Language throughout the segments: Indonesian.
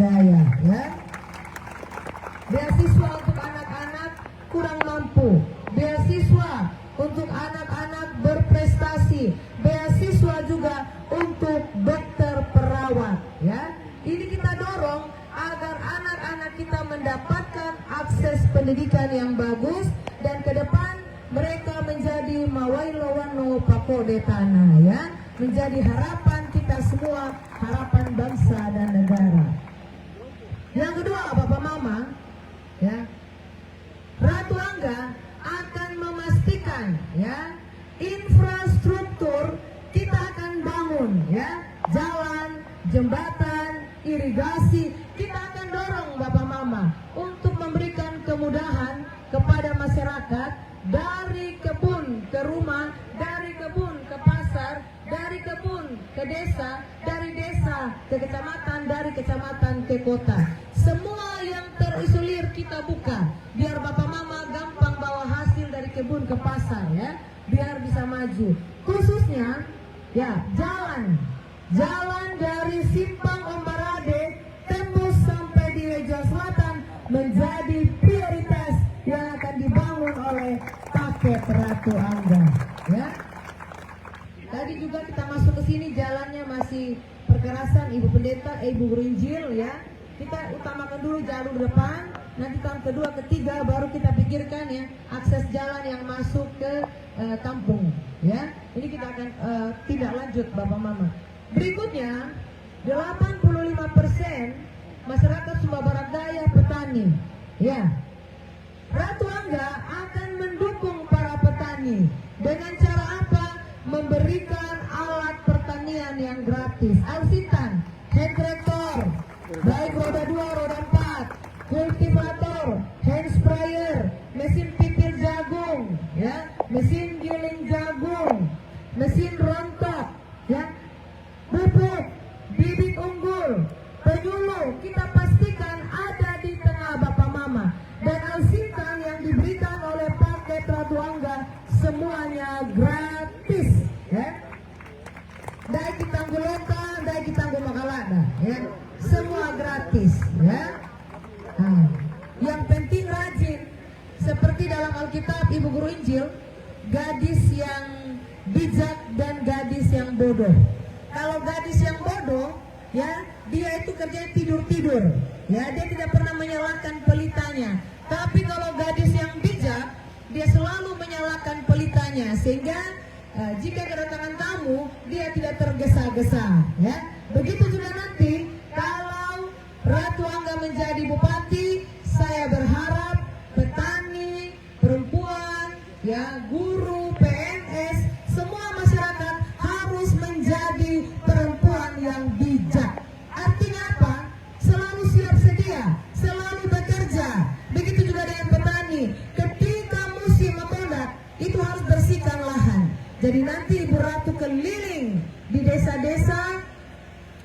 Daya, ya. Beasiswa untuk anak-anak kurang mampu, beasiswa untuk anak-anak berprestasi, beasiswa juga untuk dokter perawat, ya. Ini kita dorong agar anak-anak kita mendapatkan akses pendidikan yang bagus dan ke depan mereka menjadi mawailawano pakodetana, ya, menjadi harapan kita semua, harapan bangsa dan negara. Yang kedua, Bapak Mama, ya, Ratu Angga akan memastikan, ya, infrastruktur kita akan bangun, ya, jalan, jembatan, irigasi, kita akan dorong Bapak Mama untuk memberikan kemudahan kepada masyarakat dari kebun ke rumah, dari kebun ke pasar, dari kebun ke desa, dari desa ke kecamatan, dari kecamatan ke kota. Semua yang terisolir kita buka, biar Bapak Mama gampang bawa hasil dari kebun ke pasar, ya, biar bisa maju. Khususnya, ya, jalan dari Simpang Ombarade tembus sampai di Wejo Selatan menjadi prioritas yang akan dibangun oleh paket Ratu Angga, ya. Tadi juga kita masuk ke sini jalannya masih perkerasan Ibu Pendeta, Ibu Guru Injil, ya. Kita utamakan dulu jalur depan, nanti tahun kedua, ketiga baru kita pikirkan, ya, akses jalan yang masuk ke kampung, ya. Ini kita akan tindak lanjut Bapak Mama. Berikutnya, 85% masyarakat Sumba Barat Daya petani, ya. Ratu Angga akan mendukung para petani dengan cara apa? Memberikan alat pertanian yang gratis. Alsitan, hand tractor, baik roda 2, roda 4, kultivator, hand sprayer, mesin pipil jagung, ya, mesin giling jagung, mesin rontok, ya, pupuk, bibit unggul, penyuluh, kita pastikan ada di tengah Bapak Mama. Dan alsitan yang diberikan oleh paket Ratu Angga semuanya gratis, ya. Dai kita Gulota, dai kita Makalada, ya. Semua gratis, ya. Nah, yang penting rajin. Seperti dalam Alkitab Ibu Guru Injil, gadis yang bijak dan gadis yang bodoh. Kalau gadis yang bodoh, ya, dia itu kerjanya tidur-tidur, ya, dia tidak pernah menyalakan pelitanya. Tapi kalau gadis yang bijak, dia selalu menyalakan pelitanya, sehingga jika kedatangan tamu, dia tidak tergesa-gesa, ya. Begitu juga nanti kalau Ratu Angga menjadi bupati, saya berharap petani, perempuan, ya, guru, PNS, semua masyarakat harus menjadi perempuan yang bijak. Artinya apa? Selalu siap sedia, selalu bekerja. Begitu juga dengan petani. Ketika musim mengkodak, itu harus bersihkan lahan. Jadi nanti Ibu Ratu keliling di desa-desa,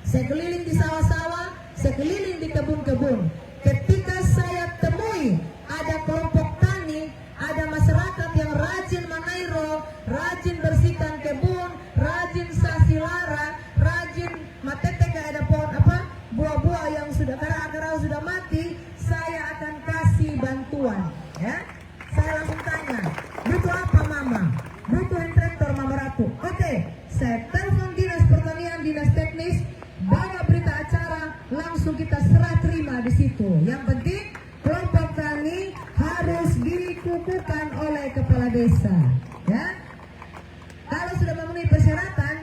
saya keliling di sawah-sawah, saya keliling di kebun-kebun. Ketika saya temui ada kelompok tani, ada masyarakat yang rajin mengairo, rajin bersihkan kebun, rajin sasilara, rajin matete, ada pohon apa, buah-buah yang sudah akar-akar sudah mati, saya akan kasih bantuan, ya. Saya langsung tanya, butuh apa Mama? Butuh hand tractor Mama Ratu. Oke, saya telepon dinas pertanian, dinas teknis, bawa berita acara, langsung kita serah terima di situ. Yang penting kelompok tani harus dikukuhkan oleh kepala desa, ya. Kalau sudah memenuhi persyaratan,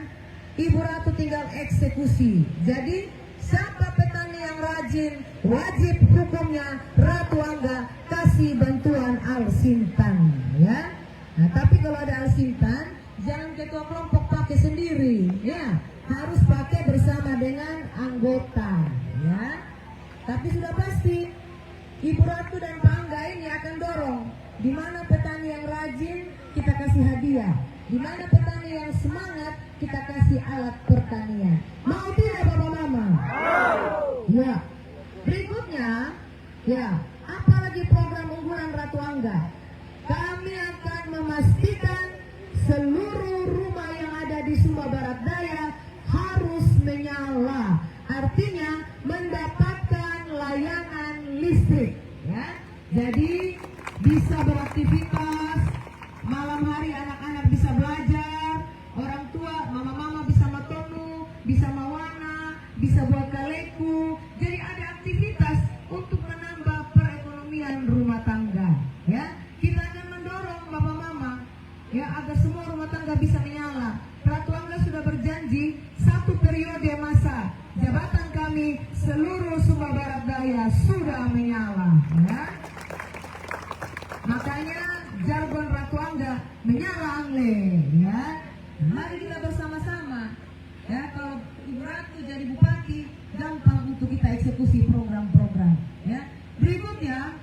Ibu Ratu tinggal eksekusi. Jadi siapa petani yang rajin, wajib hukumnya Ratu Angga kasih bantuan alsintan, ya. Nah, tapi kalau ada alsintan, jangan ketua kelompok pakai sendiri, ya. Harus pakai bersama dengan anggota, ya. Tapi sudah pasti Ibu Ratu dan Pak Angga ini akan dorong. Di mana petani yang rajin, kita kasih hadiah. Di mana petani yang semangat, kita kasih alat pertanian. Mau tidak Bapak Mama? Ya. Berikutnya, ya, apalagi program unggulan Ratu Angga? Kami akan memastikan seluruh rumah yang ada di Sumba Barat Daya harus menyala. Artinya mendapatkan listrik, ya. Jadi bisa beraktivitas, malam hari anak-anak bisa belajar, orang tua, mama-mama bisa matonu, bisa mawana, bisa buat kaleku. Jadi ada aktivitas untuk menambah perekonomian rumah tangga, ya. Kita akan mendorong bapak mama, ya, agar semua rumah tangga bisa menyala. Ratu Angga sudah berjanji 1 periode masa jabatan kami seluruh Sumba Barat Daya sudah menyala, ya. Makanya jargon Ratu Angga menyala Angle, ya. Mari kita bersama-sama, ya. Kalau Ibu Ratu jadi bupati gampang untuk kita eksekusi program-program, ya. Berikutnya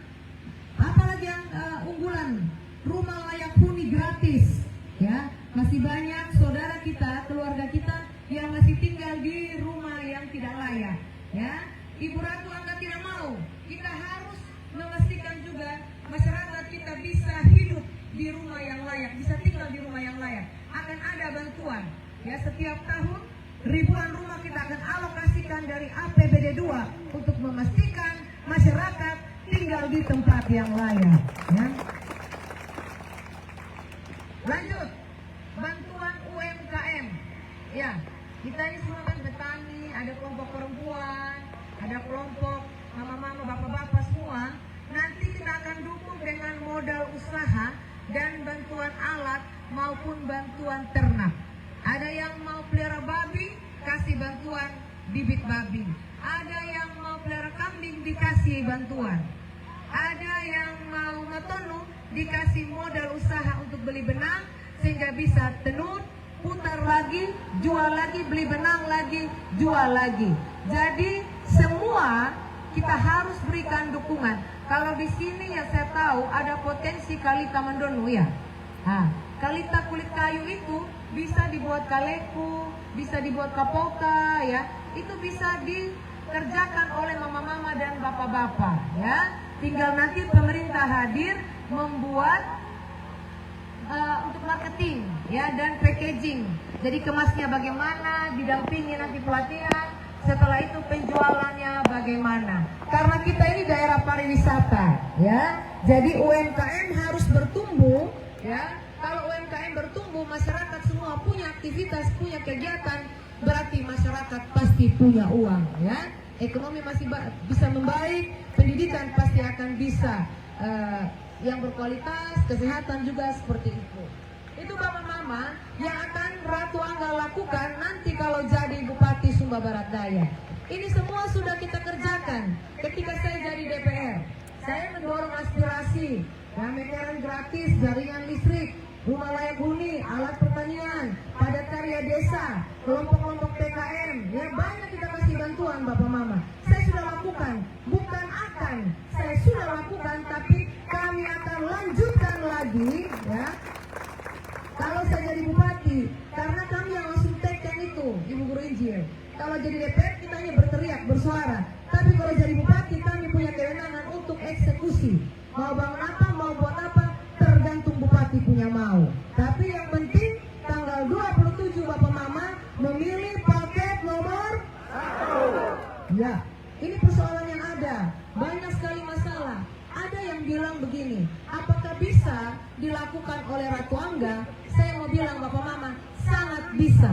apalagi yang unggulan, rumah layak huni gratis, ya. Masih banyak saudara kita, keluarga kita yang masih tinggal di rumah yang tidak layak, ya. Ibu Ratu Angga tidak mau. Kita harus memastikan juga masyarakat kita bisa hidup di rumah yang layak, bisa tinggal di rumah yang layak. Akan ada bantuan, ya, setiap tahun ribuan rumah kita akan alokasikan dari APBD 2 untuk memastikan masyarakat tinggal di tempat yang layak, ya. Lanjut, bantuan UMKM, ya. Kita ini semua kan petani, ada kelompok perempuan, ada kelompok mama-mama, bapak-bapak semua. Nanti kita akan dukung dengan modal usaha dan bantuan alat maupun bantuan ternak. Ada yang mau pelihara babi, kasih bantuan bibit babi. Ada yang mau pelihara kambing, dikasih bantuan. Ada yang mau matonu, dikasih modal usaha untuk beli benang sehingga bisa tenun, putar lagi, jual lagi, beli benang lagi, jual lagi. Jadi semua kita harus berikan dukungan. Kalau di sini yang saya tahu ada potensi kalita mendonu, ya. Nah, kalita kulit kayu itu bisa dibuat kaleku, bisa dibuat kapoka, ya. Itu bisa dikerjakan oleh mama-mama dan bapak-bapak, ya. Tinggal nanti pemerintah hadir membuat untuk marketing, ya, dan packaging. Jadi kemasnya bagaimana, didampingi nanti pelatihan. Setelah itu penjualannya bagaimana? Karena kita ini daerah pariwisata, ya. Jadi UMKM harus bertumbuh, ya. Kalau UMKM bertumbuh, masyarakat semua punya aktivitas, punya kegiatan, berarti masyarakat pasti punya uang, ya. Ekonomi masih bisa membaik, pendidikan pasti akan bisa yang berkualitas, kesehatan juga seperti itu. Itu Bapak Mama yang akan Ratu Angga lakukan nanti kalau jadi Bupati Sumba Barat Daya. Ini semua sudah kita kerjakan ketika saya jadi DPR. Saya mendorong aspirasi, ya, meteran gratis, jaringan listrik, rumah layak huni, alat pertanian, padat karya desa, kelompok-kelompok PKM, ya, banyak kita kasih bantuan Bapak Mama. Saya sudah lakukan, bukan akan, saya sudah lakukan, tapi kami akan lanjutkan lagi, ya. Kalau saya jadi bupati, karena kami yang langsung teken itu, Ibu Guru Injil. Kalau jadi DPR kita hanya berteriak, bersuara. Tapi kalau jadi bupati kami punya kewenangan untuk eksekusi. Mau bangun apa, mau buat apa, tergantung bupati punya mau. Tapi yang penting tanggal 27 Bapak Mama memilih paket nomor 1. Ya, ini persoalan yang ada. Banyak sekali masalah. Ada yang bilang begini, apakah bisa dilakukan oleh Ratu Angga? Saya mau bilang Bapak Mama, sangat bisa,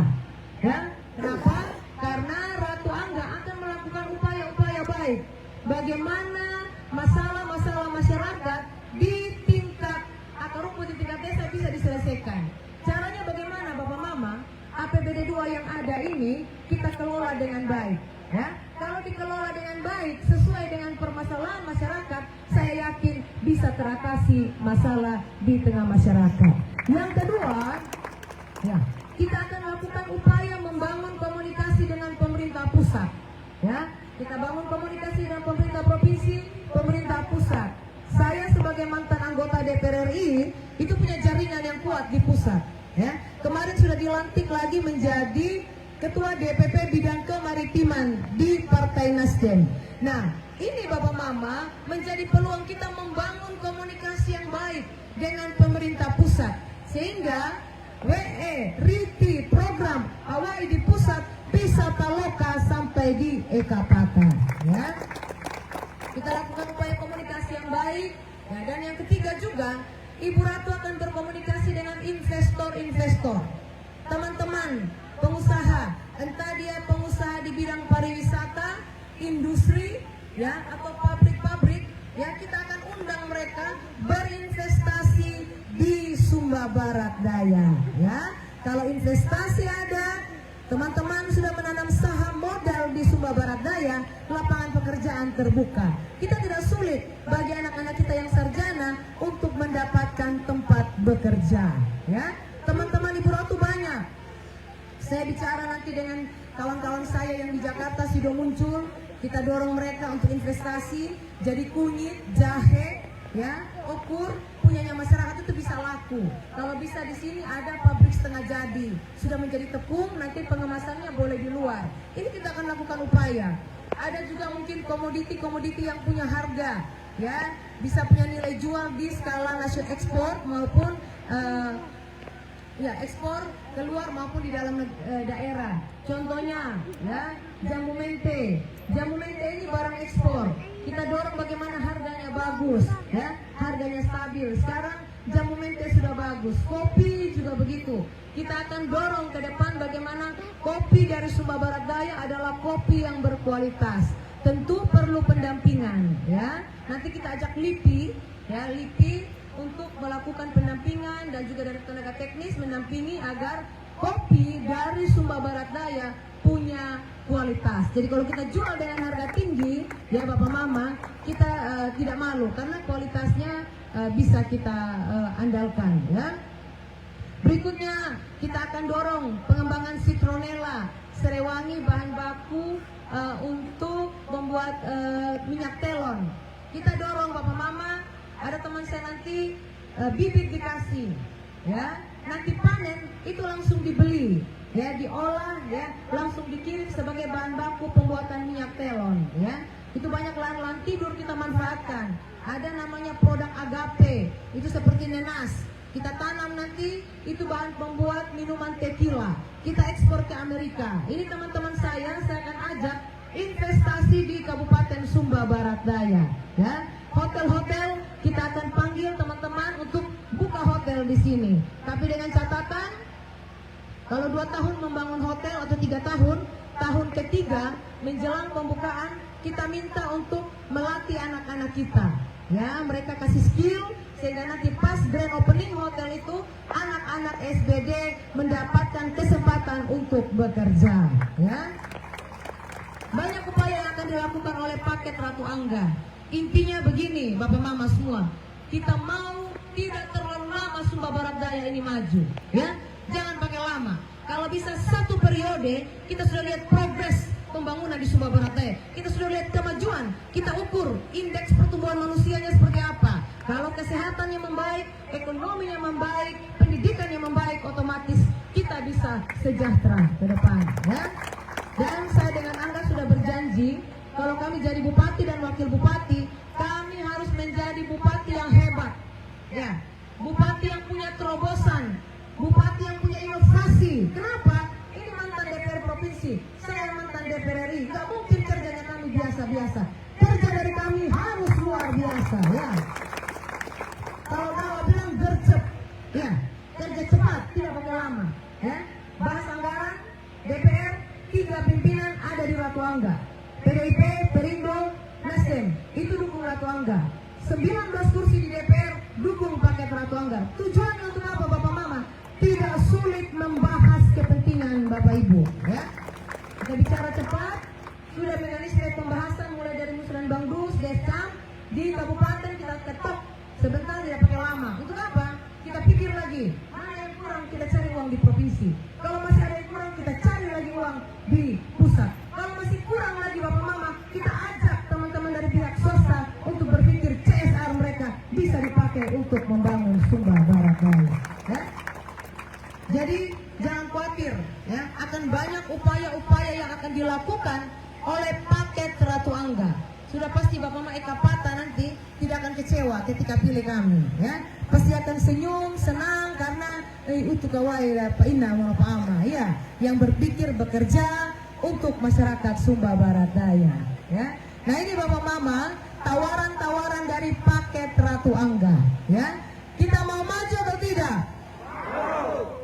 ya. Kenapa? Karena Ratu Angga akan melakukan upaya-upaya baik. Bagaimana masalah-masalah masyarakat di tingkat akar rumput, di tingkat desa bisa diselesaikan. Caranya bagaimana Bapak Mama? APBD 2 yang ada ini kita kelola dengan baik, ya. Kalau dikelola dengan baik sesuai dengan permasalahan masyarakat, saya yakin bisa teratasi masalah di tengah masyarakat. Yang kedua, ya, kita akan lakukan upaya membangun komunikasi dengan pemerintah pusat, ya. Kita bangun komunikasi dengan pemerintah provinsi, pemerintah pusat. Saya sebagai mantan anggota DPR RI itu punya jaringan yang kuat di pusat, ya. Kemarin sudah dilantik lagi menjadi Ketua DPP Bidang Kemaritiman di Partai Nasdem. Nah, ini Bapak Mama menjadi peluang kita membangun komunikasi yang baik dengan pemerintah pusat. Sehingga RITI program awal di pusat bisa taloka sampai di Ekapata, ya. Kita lakukan upaya baik. Ya, dan yang ketiga juga, Ibu Ratu akan berkomunikasi dengan investor-investor, teman-teman pengusaha, entah dia pengusaha di bidang pariwisata, industri, ya, atau pabrik-pabrik, ya, kita akan undang mereka berinvestasi di Sumba Barat Daya, ya. Kalau investasi ada, teman-teman sudah menanam saham modal di Sumba Barat Daya, lapangan pekerjaan terbuka. Kita tidak sulit bagi anak-anak kita yang sarjana untuk mendapatkan tempat bekerja, ya. Teman-teman Ibu Ratu banyak. Saya bicara nanti dengan kawan-kawan saya yang di Jakarta sudah muncul. Kita dorong mereka untuk investasi, jadi kunyit, jahe, ya, okur, punyanya masyarakat itu bisa laku. Kalau bisa di sini ada pabrik setengah jadi, sudah menjadi tepung, nanti pengemasannya boleh di luar. Ini kita akan lakukan upaya. Ada juga mungkin komoditi-komoditi yang punya harga, ya, bisa punya nilai jual di skala nasional ekspor maupun ya, ekspor keluar maupun di dalam daerah. Contohnya, ya, jamu mente. Jamu mente ini barang ekspor. Kita dorong bagaimana harganya bagus, ya, harganya stabil. Sekarang jamu mente sudah bagus. Kopi juga begitu. Kita akan dorong ke depan bagaimana kopi dari Sumba Barat Daya adalah kopi yang berkualitas. Tentu perlu pendampingan, ya. Nanti kita ajak LIPI, ya, LIPI untuk melakukan pendampingan dan juga dari tenaga teknis mendampingi agar kopi dari Sumba Barat Daya punya kualitas. Jadi kalau kita jual dengan harga tinggi, ya Bapak Mama, kita tidak malu karena kualitasnya bisa kita andalkan, ya. Berikutnya kita akan dorong pengembangan citronella, serewangi bahan baku untuk membuat minyak telon. Kita dorong Bapak Mama. Ada teman saya nanti bibit dikasih, ya, nanti panen itu langsung dibeli, ya, diolah, ya, langsung dikirim sebagai bahan baku pembuatan minyak telon, ya. Itu banyak lahan-lahan tidur kita manfaatkan. Ada namanya produk agape, itu seperti nenas, kita tanam nanti itu bahan pembuat minuman tequila, kita ekspor ke Amerika. Ini teman-teman saya akan ajak investasi di Kabupaten Sumba Barat Daya, ya. Hotel-hotel kita akan panggil teman-teman untuk buka hotel di sini. Tapi dengan catatan, kalau 2 tahun membangun hotel atau 3 tahun, tahun ketiga menjelang pembukaan kita minta untuk melatih anak-anak kita. Ya, mereka kasih skill sehingga nanti pas grand opening hotel itu anak-anak SBD mendapatkan kesempatan untuk bekerja. Ya, banyak upaya yang akan dilakukan oleh paket Ratu Angga. Intinya begini, Bapak Mama semua, kita mau tidak terlalu lama Sumba Barat Daya ini maju, ya, jangan pakai lama. Kalau bisa 1 periode, kita sudah lihat progres pembangunan di Sumba Barat Daya, kita sudah lihat kemajuan, kita ukur indeks pertumbuhan manusianya seperti apa. Kalau kesehatannya membaik, ekonominya membaik, pendidikannya membaik, otomatis kita bisa sejahtera ke depan, ya. Dan saya dengan Angga sudah berjanji, kalau kami jadi bupati dan wakil bupati, kami harus menjadi bupati yang hebat, ya, bupati yang punya terobosan, bupati yang punya inovasi. Kenapa? Ini mantan DPR provinsi, saya mantan DPR RI. Gak mungkin kerjanya kami biasa-biasa. Kerja dari kami harus luar biasa, ya. Kalau Dawa bilang gercep, ya, kerja cepat, tidak pakai lama, ya. Bahas anggaran, DPR, 3 pimpinan ada di Ratu Angga. PDIP, Perindo, Nasdem, itu dukung Ratu Angga. 19 kursi di DPR dukung paket Ratu Angga. Tujuannya untuk apa Bapak Mama? Tidak sulit membahas kepentingan Bapak Ibu, ya. Kita bicara cepat, sudah mekanisme pembahasan mulai dari Musran Bangdus, Descam, di kabupaten kita ketok sebentar, tidak pakai lama. Untuk apa? Kita pikir lagi, mana yang kurang kita cari uang di provinsi. Kalau masih ada yang kurang kita cari lagi uang di pusat. Kalau masih kurang lagi Bapak Mama, kita ajak teman-teman dari pihak swasta untuk berpikir CSR mereka bisa dipakai untuk membangun Sumba Barat Daya, ya. Jadi jangan khawatir, ya, akan banyak upaya-upaya yang akan dilakukan oleh paket Ratu Angga. Sudah pasti Bapak Mama Eka Pata nanti tidak akan kecewa ketika pilih kami, ya. Pasti akan senyum, senang karena itu kawai Pak Ina Pak Ama, ya, yang berpikir bekerja untuk masyarakat Sumba Barat Daya, ya. Nah ini Bapak Mama, tawaran-tawaran dari paket Ratu Angga, ya. Kita mau maju atau tidak?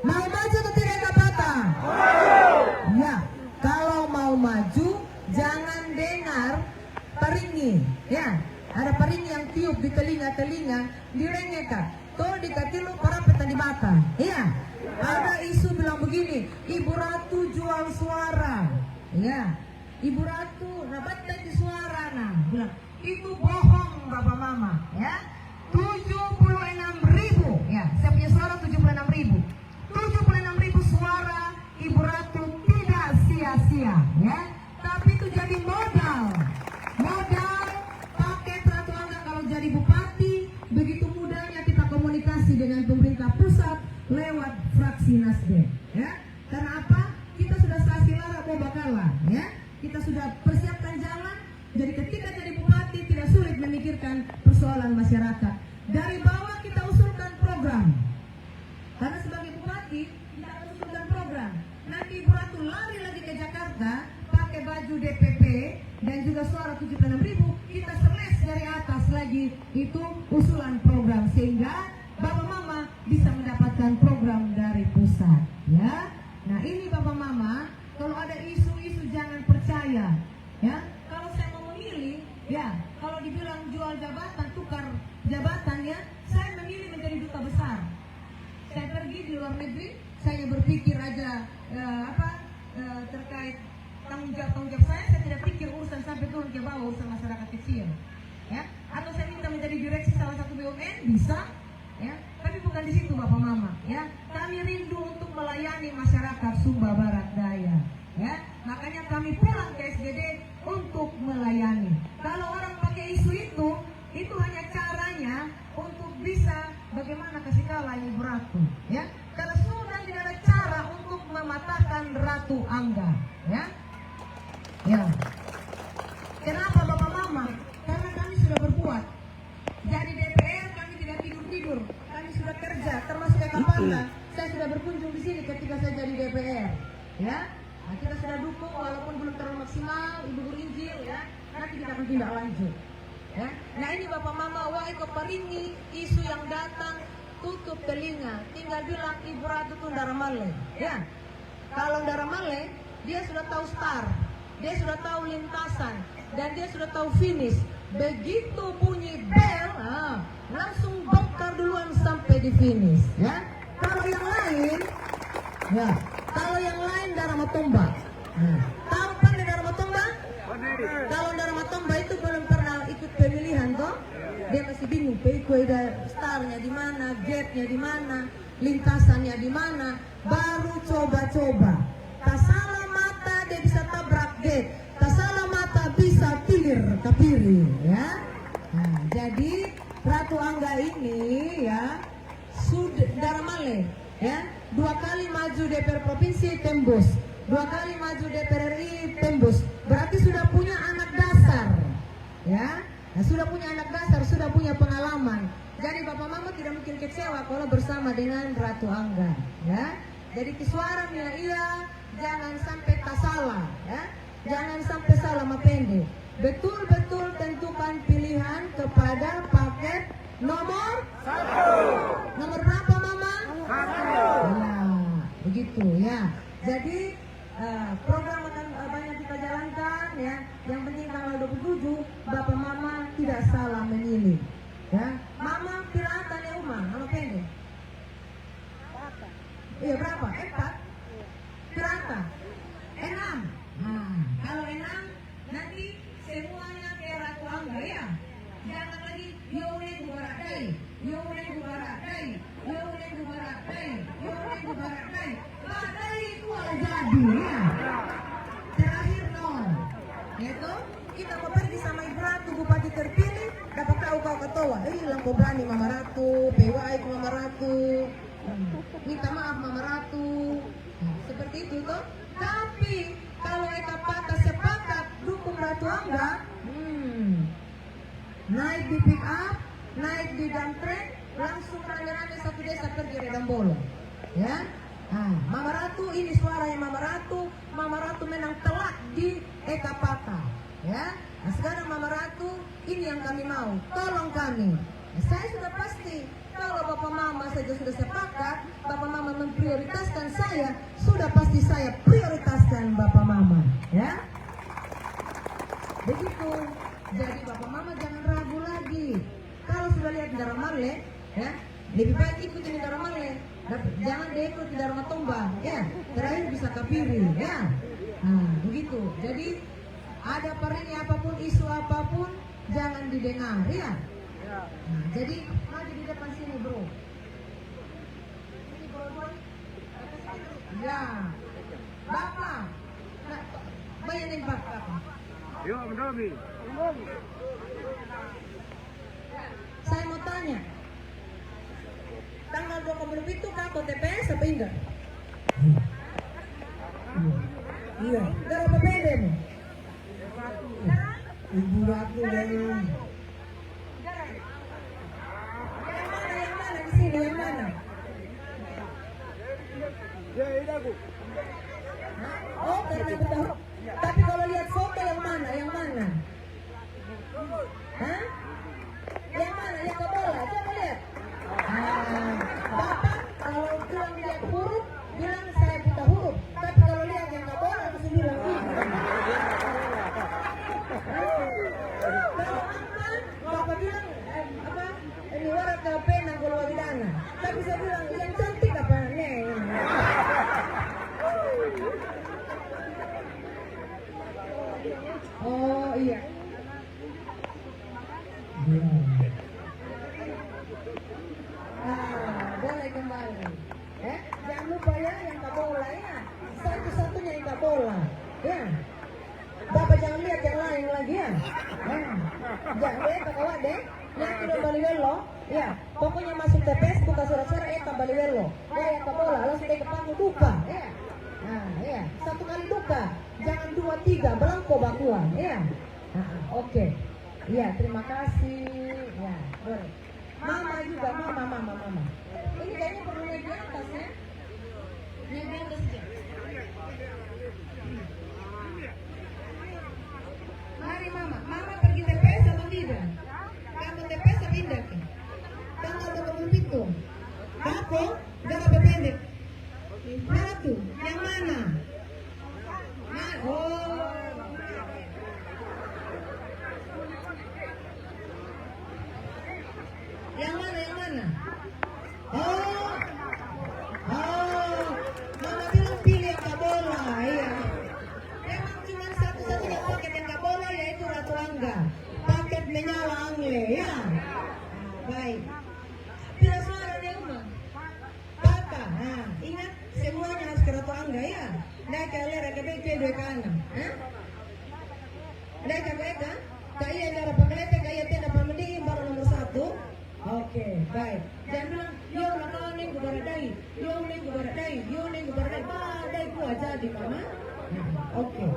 Mau maju atau tidak, Kak Pata? Ya, kalau mau maju jangan dengar peringi, ya. Ada peringi yang tiup di telinga-telinga, direngekkan. Tuh dikatilu para petani mata. Iya. Ada isu bilang begini, Ibu Ratu jual suara. Ya. Ibu Ratu dapat di suara, nah bilang itu bohong Bapak Mama, ya. 76.000, ya. Saya punya suara 76.000. 76.000 suara Ibu Ratu tidak sia-sia, ya. Tapi itu jadi modal paket Ratu Angga kalau jadi bupati. Begitu mudahnya kita komunikasi dengan pemerintah pusat lewat fraksi Nasdem, ya. Karena apa? Kita sudah sasilara bakalan, ya. Kita sudah persiapkan jalan. Jadi ketika jadi bupati tidak sulit memikirkan persoalan masyarakat. Dari bawah kita usulkan program. Karena sebagai bupati kita akan usulkan program. Nanti Ibu Ratu lari lagi ke Jakarta pakai baju DPP dan juga suara 76.000, kita seles dari atas lagi itu usulan program sehingga Bapak Mama bisa mendapatkan program dari pusat, ya. Nah ini Bapak Mama, kalau ada isu-isu jangan percaya, ya. Kalau saya mau memilih, ya, kalau dibilang jual jabatan, tukar jabatan, ya, saya memilih menjadi duta besar. Saya pergi di luar negeri, saya berpikir aja terkait tanggung jawab saya tidak pikir urusan sampai turun ke bawah, urusan masyarakat kecil, ya. Atau saya minta menjadi direksi salah satu BUMN, bisa, ya. Tapi bukan di situ Bapak Mama, ya. Kami rindu untuk melayani masyarakat Sumba Barat Daya, ya. Makanya kami pulang ke SGD untuk melayani. Kalau orang pakai isu itu hanya caranya untuk bisa bagaimana kasih kalah Ibu Ratu, ya. Karena sudah tidak ada cara untuk mematahkan Ratu Angga, ya. Ya. Kenapa Bapak Mama? Karena kami sudah berbuat. Jadi DPR kami tidak tidur-tidur. Kami sudah kerja, termasuk Kak Panda. Saya sudah berkunjung di sini ketika saya jadi DPR, ya. Nah, kita sudah dukung walaupun belum terlalu maksimal, Ibu Guru Injil, ya. Nanti kita akan tindak lanjut, ya. Nah ini Bapak Mama, wah itu peringi isu yang datang, tutup telinga, tinggal bilang Ibu Ratu itu Ndara Male, ya. Kalau Ndara Male, dia sudah tahu start, dia sudah tahu lintasan, dan dia sudah tahu finish. Begitu bunyi bel, langsung bongkar duluan sampai di finish, ya. Kalau yang lain, ya, kalau yang lain Ndara Matomba. Tahu kan Ndara Matomba? Kalau Ndara Matomba itu belum pernah ikut pemilihan toh, dia masih bingung. Startnya di mana, gate-nya di mana, lintasannya di mana. Baru coba-coba. Tak salah mata dia bisa tabrak gate, tak salah mata bisa tilir kapiri, ya. Nah, jadi Ratu Angga ini, ya, sudah Ndara Male, ya. 2 kali maju DPR Provinsi tembus, 2 kali maju DPR RI tembus, berarti sudah punya anak dasar, ya. Nah, sudah punya anak dasar, sudah punya pengalaman. Jadi Bapak Mama tidak mungkin kecewa kalau bersama dengan Ratu Angga, ya. Jadi suaranya iya, jangan sampai tak salah, ya. Jangan sampai salah mapende. Betul-betul tentukan pilihan kepada paket nomor 1. Nomor berapa Mama? 1. Nah, begitu, ya. Jadi program akan banyak kita jalankan, ya. Yang penting tanggal 27 Bapak Mama tidak salah memilih, ya. Mama piratan ya Uma, nama pendek. Iya berapa? 4. Pirata 6. Nah, kalau 6 nanti semuanya kayak Ratu Angga, ya. Jangan lagi yone gubaradai, yone gubaradai, yone gubaradai, yone gubaradai. Badai itu jadi, ya. Terakhir nol. Itu kita mau pergi sama Ibu Ratu bupati terpilih, dapat tahu kau ketua. Lampu berani Mama Ratu, PWI Mama Ratu. Minta maaf Mama Ratu. Nah, seperti itu toh. Tapi kalau kita patah sepakat dukung Ratu Angga, naik di pick up, naik di dump truck, langsung rame-rame satu desa pergi redam bolong, ya. Nah, Mama Ratu ini suaranya Mama Ratu. Mama Ratu menang telak di Eka Pata, ya. Nah, sekarang Mama Ratu ini yang kami mau, tolong kami. Saya sudah pasti, kalau Bapak Mama saja sudah sepakat, Bapak Mama memprioritaskan saya, sudah pasti saya prioritaskan Bapak Mama, ya. Begitu. Jadi Bapak Mama jangan ragu lagi. Kalau sudah lihat Ndara Marle, ya, lebih baik ikuti Ndara Marle. Jangan dia ikut di Dharma Tombang, ya. Terakhir bisa kapiri, ya. Nah, begitu. Jadi ada perini apapun, isu apapun, jangan didengar, ya. Nah, jadi maju di depan sini, bro. Ini bro. Ya, Bapak. Nah, bayarin Bapak. Yuk, mendomi. Saya mau tanya, tanggal 20 itu kau TPS apa enggak? Iya. Berapa bedemu? Ibu aku yang mana di sini, yang mana? Ya, ini aku. Oh, karena betul. Tapi kalau lihat foto yang mana? Yang mana? Hah? Yang mana? Yang ke bola? Coba lihat. Bapak kalau bilang lihat huruf, bilang saya buta huruf. Tapi kalau lihat yang ke bola, mesti bilang ini. Kalau aman, Bapak bilang apa? Ini warak ke pena kalau wadidana. Tapi saya bilang yang cantik apa? Nih. Oh iya. Boleh kembali. Jangan lupa ya yang tak bola ya. Satu-satunya yang tak bola. Ya. Bapak jangan lihat yang lain lagi ya. Jangan lihat kawan deh. Yang udah Baliwelo. Ya. Pokoknya masuk TPS buka surat-surat tak Baliwelo. Ya yang tak bola langsung ke panggung duka. Ya. Nah, ya. Satu kali duka. Jangan 2, 3 belangko bakuan. Ya. Oke. Iya, terima kasih. Ya, boleh. Mama juga, mama. Ini kayaknya perlu naik di atas ya. Naik di atas aja. Mari mama, mama pergi TPS atau tidak? Kamu TPS atau tidak? Tanggal 27. Aku, jangan pendek. Mana tuh? Yang mana? Oh. Yang mana? Oh, Mama bilang pilih yang gak bola, iya. Memang cuma satu-satunya paket yang gak bola yaitu Ratu Angga. Paket menyala Angle, ya. Baik. Bila suara dia umum. Papa, ingat semuanya harus ke Ratu Angga, ya. Nggak kalian rekabek dua kanan, nggak kagak, kaya cara pakelete kaya tenda pamending baru nomor 1. Oke, baik. Jangan bilang, yo nakanin gue baradai, yo neng gue baradai, badai gue jadi mama. Oke.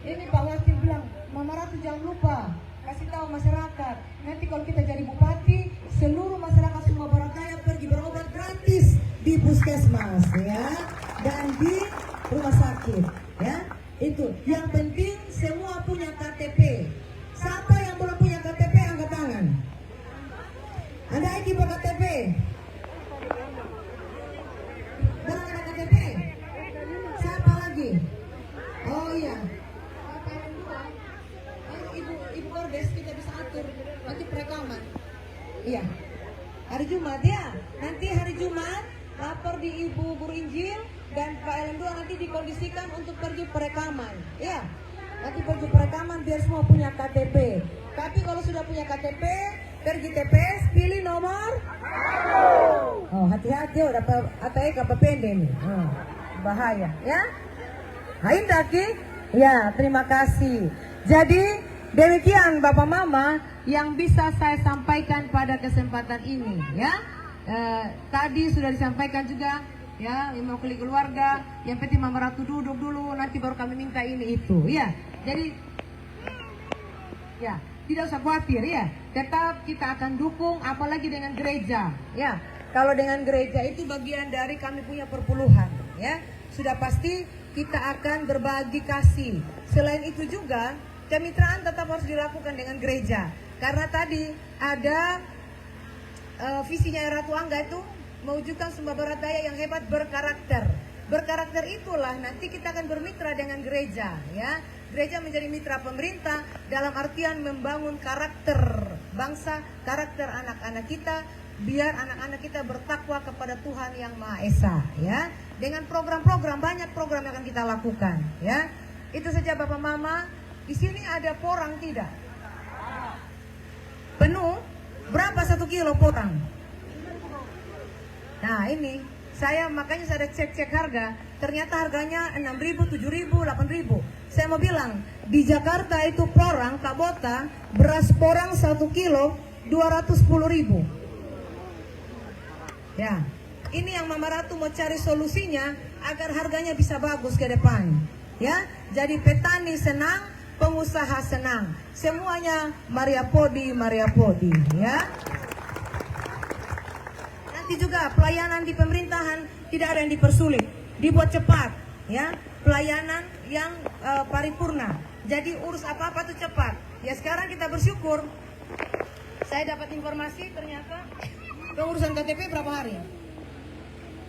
Ini Pak Wakil bilang, Mama Ratu jangan lupa kasih tahu masyarakat. Nanti kalau kita jadi bupati, seluruh masyarakat Sumba Barat Daya pergi berobat gratis di puskesmas, ya, dan di rumah sakit, ya. Itu. Yang penting semua punya KTP. Siapa yang belum punya KTP angkat tangan. Ada lagi Pak KTP? Belum ada KTP? Siapa lagi? Oh iya. Ibu Kordes kita bisa atur nanti perekaman. Iya. Hari Jumat ya. Nanti hari Jumat lapor di Ibu Guru Injil dan Pak LM2 nanti dikondisikan untuk pergi perekaman. Ya. Nanti pergi perekaman biar semua punya KTP. Tapi kalau sudah punya KTP, pergi TPS pilih nomor. Oh, hati-hati udah ATE kapal pendek nih. Bahaya, ya. Hai Daki. Ya, terima kasih. Jadi demikian Bapak Mama yang bisa saya sampaikan pada kesempatan ini, ya. Tadi sudah disampaikan juga ya, mewakili keluarga. Yang penting Mama Ratu duduk dulu, nanti baru kami minta ini itu, ya. Jadi, ya, tidak usah khawatir, ya. Tetap kita akan dukung, apalagi dengan gereja, ya. Kalau dengan gereja itu bagian dari kami punya perpuluhan, ya. Sudah pasti kita akan berbagi kasih. Selain itu juga, kemitraan tetap harus dilakukan dengan gereja. Karena tadi ada visinya Ratu Angga itu mewujudkan sumber barat daya yang hebat berkarakter. Berkarakter itulah nanti kita akan bermitra dengan gereja, ya. Gereja menjadi mitra pemerintah dalam artian membangun karakter bangsa, karakter anak-anak kita, biar anak-anak kita bertakwa kepada Tuhan yang Maha Esa, ya. Dengan program-program, banyak program yang akan kita lakukan, ya. Itu saja Bapak Mama. Di sini ada porang tidak? Penuh? Berapa 1 kilo porang? Nah ini, makanya saya cek harga. Ternyata harganya 6.000, 7.000, 8.000. Saya mau bilang, di Jakarta itu porang, kabota, beras porang 1 kilo 210.000. Ya, ini yang Mama Ratu mau cari solusinya agar harganya bisa bagus ke depan. Ya, jadi petani senang, pengusaha senang, semuanya Maria Podi, ya. Nanti juga pelayanan di pemerintahan tidak ada yang dipersulit, dibuat cepat, ya. Pelayanan yang paripurna. Jadi urus apa-apa tuh cepat. Ya sekarang kita bersyukur. Saya dapat informasi ternyata pengurusan KTP berapa hari?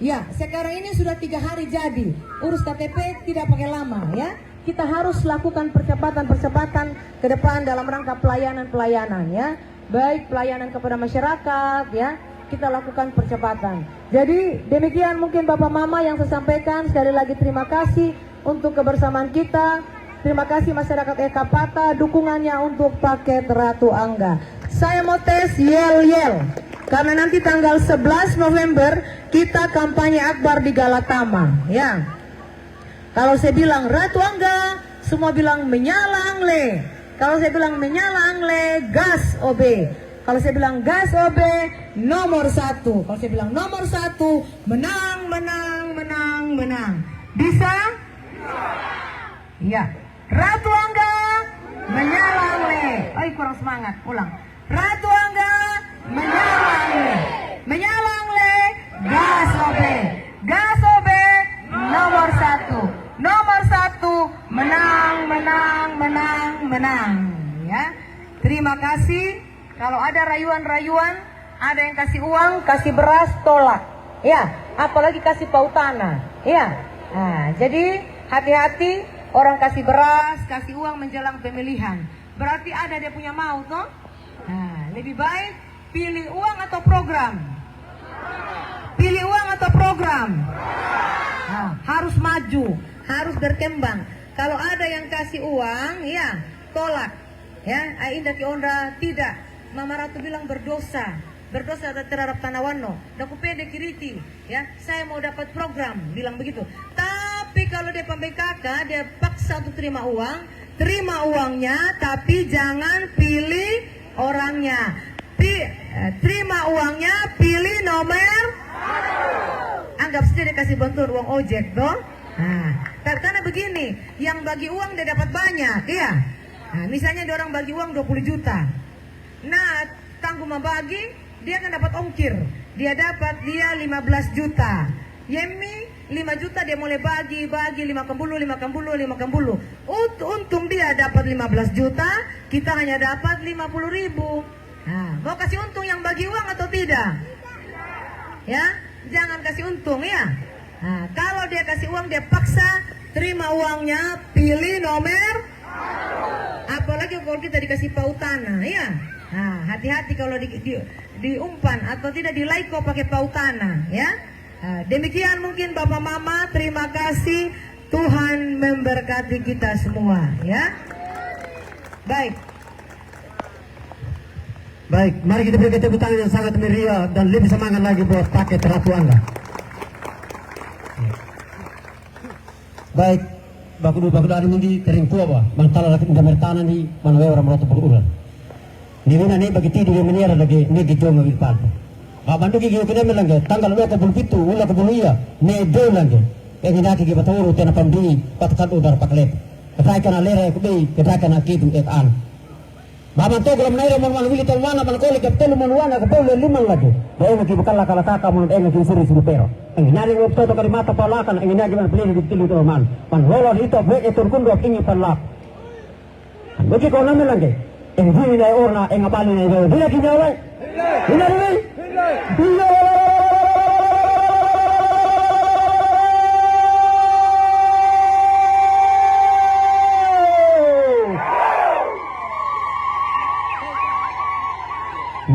Ya, sekarang ini sudah 3 hari jadi. Urus KTP tidak pakai lama, ya. Kita harus lakukan percepatan ke depan dalam rangka pelayanan, ya. Baik pelayanan kepada masyarakat, ya. Kita lakukan percepatan. Jadi demikian mungkin Bapak Mama yang saya sampaikan. Sekali lagi terima kasih untuk kebersamaan kita. Terima kasih masyarakat Ekapata dukungannya untuk paket Ratu Angga. Saya mau tes yel-yel. Karena nanti tanggal 11 November kita kampanye akbar di Galatama, ya. Kalau saya bilang Ratu Angga, semua bilang menyalang le. Kalau saya bilang menyalang le, gas OB. Kalau saya bilang gas OB, nomor 1. Kalau saya bilang nomor 1, menang. Bisa? Iya. Ratu Angga, menyalang le. Oh, kurang semangat. Ulang. Ratu Angga, menyalang le. Menyalang le, gas OB. Gas OB, nomor 1. Nomor 1, menang, ya. Terima kasih. Kalau ada rayuan-rayuan, ada yang kasih uang, kasih beras, tolak, ya. Apalagi kasih pautana, ya. Nah, jadi hati-hati orang kasih beras, kasih uang menjelang pemilihan. Berarti ada dia punya mau, toh. Nah, lebih baik pilih uang atau program. Pilih uang atau program. Nah, harus maju. Harus berkembang. Kalau ada yang kasih uang, ya tolak, ya. Indah Kionda tidak. Mama Ratu bilang berdosa terhadap Tanawano. Daku pede kiriti, ya. Saya mau dapat program, bilang begitu. Tapi kalau dia pembekaka, dia paksa untuk terima uangnya, tapi jangan pilih orangnya. Terima uangnya, pilih nomor. Anggap saja dia kasih bantuan uang ojek, dong. Nah, karena begini, yang bagi uang dia dapat banyak, ya. Nah, misalnya dia orang bagi uang 20 juta. Nah, tanggung membagi, dia akan dapat ongkir. Dia 15 juta. Yemi 5 juta dia mulai bagi 5 kembulu. Untung dia dapat 15 juta, kita hanya dapat 50.000. Nah, mau kasih untung yang bagi uang atau tidak? Ya, jangan kasih untung, ya. Nah, kalau dia kasih uang, dia paksa terima uangnya, pilih nomor. Apalagi kalau kita dikasih pautana, ya. Nah, hati-hati kalau diumpan atau tidak di laiko pakai pautana, ya. Nah, demikian mungkin Bapak Mama, terima kasih. Tuhan memberkati kita semua, ya. Baik, mari kita beri tepuk tangan yang sangat meriah dan lebih semangat lagi buat paket Ratu Angga. Baik, bakudu ada mundi tering tua ba, mantala lagi gambar tanah ni manawe orang Ratu berulang. Ni mana ni bagi tidur yang menira lagi ni gitu mobil palpo. Bantu gigi kena melangge tanggal 27 ulah kebulia ne do langge engina gigi batoro tena pamdi patkan udar paklet ketai kana lere kubi ketai kana kitu an baman to glam naira mon man wili tan wana man kole kapten mon wana ko pole liman lagi ba engi bakalla kala taka mon engi siri siri pero engina ni opto to kari mata palakan engina gi man pleni ditilu to man lolo hito be etur kundo ingi palak bagi ko na melangge engi ni orna engapali ni do dila kinyawa dila dila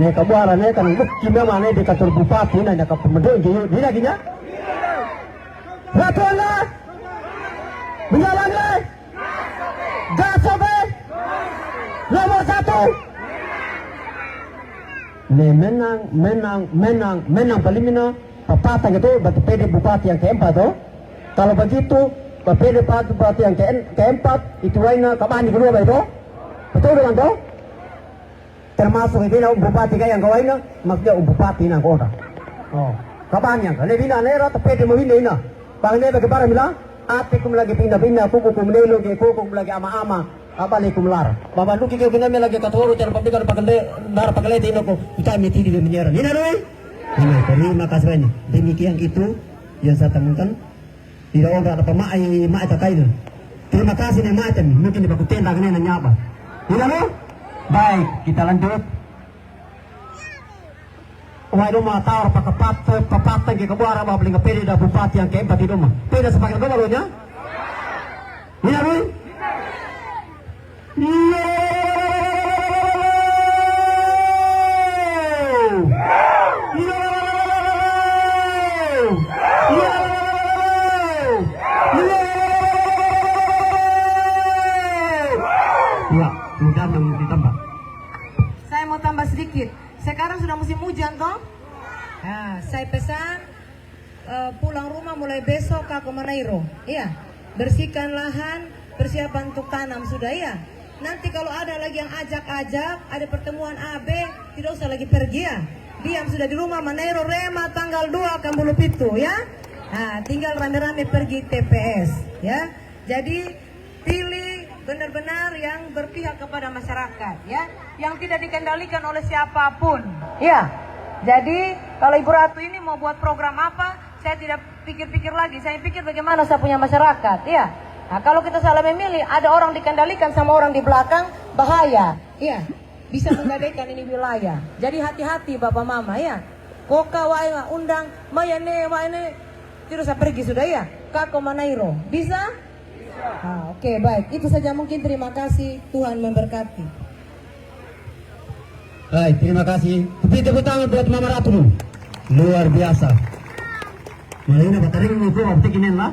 ne kabuara ne kan bukti memang ne di kantor bupati na ka pemedeng giyo di lagi nya Ratona menjalannya Gasobe nomor 1 ne menang palimina papatang itu bagi PD bupati yang keempat tuh. Kalau begitu PD bupati yang keempat itu lainnya kapan kedua itu betul dengan tuh termasuk itu bupati kayak yang kawain maksudnya bupati nang kota. Oh kapan yang kalau bina nera PD mau ini na bang ne bagi para bilang atikum lagi pindah kuku kumnelo ke kuku lagi ama apalaikum lar baba duki ke kena lagi katoro cara pabrikan pakale dar pakale tino ko kita meti di menyeran ini doi ini terima kasih banyak demikian itu yang saya temukan tidak ada apa mai takai terima kasih nih macam mungkin dibaku tenda kena nyapa tidak lo baik kita lanjut wai rumah tawar papat ke kebuara bawa beli ngepede dah bupati yang keempat di rumah peda sepakat gua nya ini doi Saya mau tambah sedikit. Sekarang sudah musim hujan toh. Nah, saya pesan pulang rumah mulai besok ke Manairo. Iya, bersihkan lahan, persiapan untuk tanam sudah ya. Nanti kalau ada lagi yang ajak-ajak, ada pertemuan AB, tidak usah lagi pergi ya. Diam sudah di rumah Manairo Rema tanggal 2 Kambulu Pitu ya. Nah, tinggal rame-rame pergi TPS ya. Jadi pilih benar-benar yang berpihak kepada masyarakat ya, yang tidak dikendalikan oleh siapapun. Ya. Jadi kalau Ibu Ratu ini mau buat program apa, saya tidak pikir-pikir lagi. Saya pikir bagaimana saya punya masyarakat ya. Nah, kalau kita salah memilih, ada orang dikendalikan sama orang di belakang, bahaya. Iya, bisa menggadaikan ini wilayah. Jadi hati-hati Bapak Mama ya. Koka wae undang, mayane wae tidak usah pergi sudah ya. Kako Manairo. Bisa? Nah, oke, baik. Itu saja mungkin. Terima kasih. Tuhan memberkati. Baik, terima kasih. Beri tepuk tangan buat Mama Ratu. Luar biasa. Malina bataring itu optik ini lah.